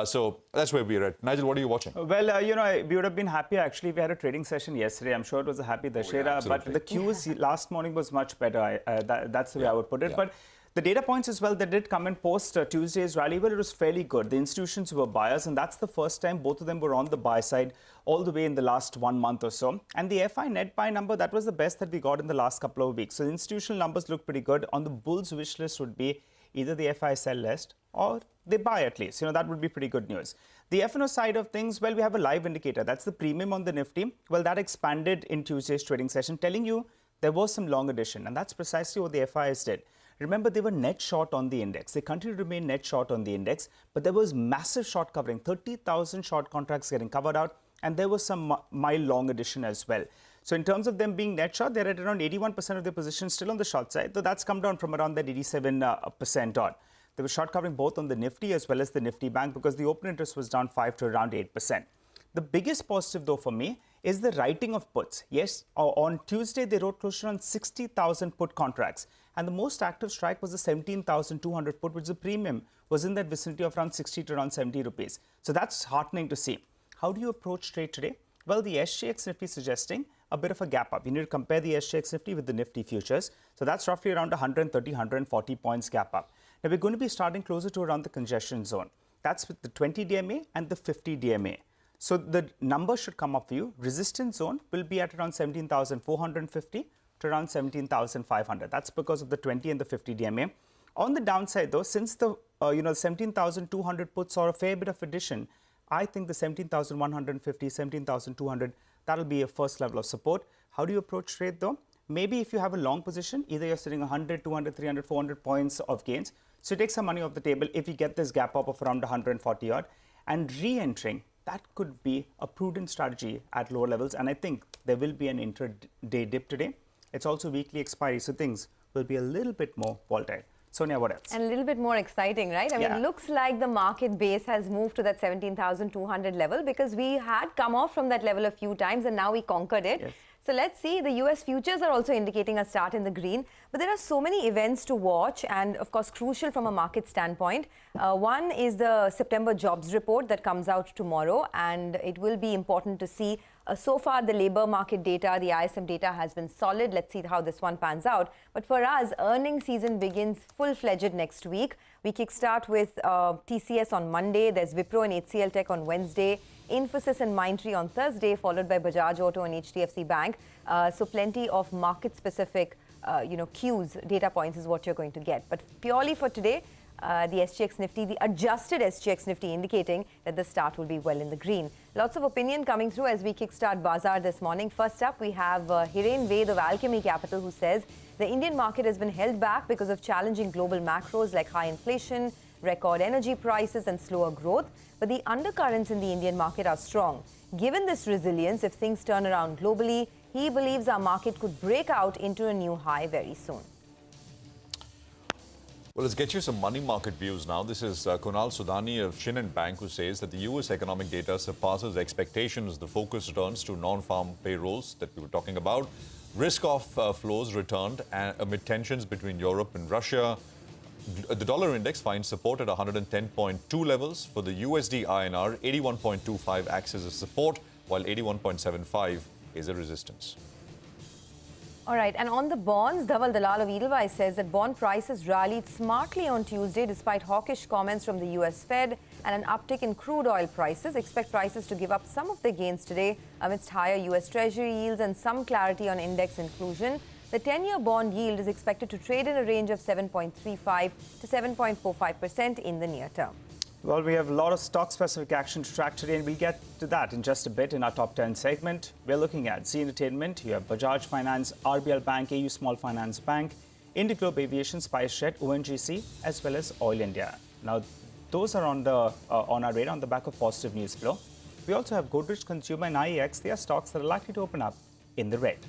So that's where we're at. Nigel, what are you watching? Well, we would have been happier actually if we had a trading session yesterday. I'm sure it was a happy Dashera, but the cues last morning was much better. That's the way I would put it. But the data points as well that did come in post Tuesday's rally, well, it was fairly good. The institutions were buyers, and that's the first time both of them were on the buy side all the way in the last 1 month or so. And the FI net buy number, that was the best that we got in the last couple of weeks. So the institutional numbers look pretty good. On the bulls wish list would be either the FI sell less or they buy at least. That would be pretty good news. The F&O side of things, well, we have a live indicator. That's the premium on the Nifty. Well, that expanded in Tuesday's trading session, telling you there was some long addition. And that's precisely what the FIs did. Remember, they were net short on the index. They continue to remain net short on the index, but there was massive short covering, 30,000 short contracts getting covered out, and there was some mild long addition as well. So in terms of them being net short, they're at around 81% of their position still on the short side, though that's come down from around that 87% odd. They were short covering both on the Nifty as well as the Nifty Bank because the open interest was down 5 to around 8%. The biggest positive, though, for me is the writing of puts. Yes, on Tuesday, they wrote close to around 60,000 put contracts. And the most active strike was the 17,200 put, which the premium was in that vicinity of around 60 to around 70 rupees. So that's heartening to see. How do you approach trade today? Well, the SGX Nifty is suggesting a bit of a gap up. You need to compare the SGX Nifty with the Nifty futures. So that's roughly around 130, 140 points gap up. Now, we're going to be starting closer to around the congestion zone. That's with the 20 DMA and the 50 DMA. So the number should come up for you. Resistance zone will be at around 17,450 to around 17,500. That's because of the 20 and the 50 DMA. On the downside, though, since the 17,200 puts saw a fair bit of addition, I think the 17,150, 17,200, that'll be a first level of support. How do you approach trade, though? Maybe if you have a long position, either you're sitting 100, 200, 300, 400 points of gains. So take some money off the table if you get this gap up of around 140 odd. And re-entering, that could be a prudent strategy at lower levels. And I think there will be an intraday dip today. It's also weekly expiry, so things will be a little bit more volatile. Sonia, what else? And a little bit more exciting, right? I mean, it looks like the market base has moved to that 17,200 level because we had come off from that level a few times and now we conquered it. Yes. So let's see, the US futures are also indicating a start in the green. But there are so many events to watch and, of course, crucial from a market standpoint. One is the September jobs report that comes out tomorrow, and it will be important to see. So far, the labor market data, the ISM data has been solid. Let's see how this one pans out. But for us, earnings season begins full-fledged next week. We kickstart with TCS on Monday. There's Wipro and HCL Tech on Wednesday. Infosys and Mindtree on Thursday, followed by Bajaj Auto and HDFC Bank. So plenty of market-specific, cues, data points is what you're going to get. But purely for today, the SGX Nifty, the adjusted SGX Nifty indicating that the start will be well in the green. Lots of opinion coming through as we kickstart Bazaar this morning. First up, we have Hiren Ved of Alchemy Capital who says the Indian market has been held back because of challenging global macros like high inflation, record energy prices and slower growth. But the undercurrents in the Indian market are strong. Given this resilience, if things turn around globally, he believes our market could break out into a new high very soon. Well, let's get you some money market views now. This is Kunal Sudani of Shenoy Bank who says that the US economic data surpasses expectations. The focus returns to non-farm payrolls that we were talking about. Risk-off flows returned amid tensions between Europe and Russia. The dollar index finds support at 110.2 levels. For the USD INR, 81.25 acts as a support, while 81.75 is a resistance. All right, and on the bonds, Dhaval Dalal of Edelweiss says that bond prices rallied smartly on Tuesday despite hawkish comments from the US Fed and an uptick in crude oil prices. Expect prices to give up some of their gains today amidst higher US Treasury yields and some clarity on index inclusion. The 10-year bond yield is expected to trade in a range of 7.35 to 7.45% in the near term. Well, we have a lot of stock-specific action to track today, and we'll get to that in just a bit in our top 10 segment. We're looking at Z Entertainment, you have Bajaj Finance, RBL Bank, AU Small Finance Bank, Indiglobe Aviation, SpiceJet, ONGC, as well as Oil India. Now, those are on our radar on the back of positive news flow. We also have Godrej Consumer and IEX. They are stocks that are likely to open up in the red.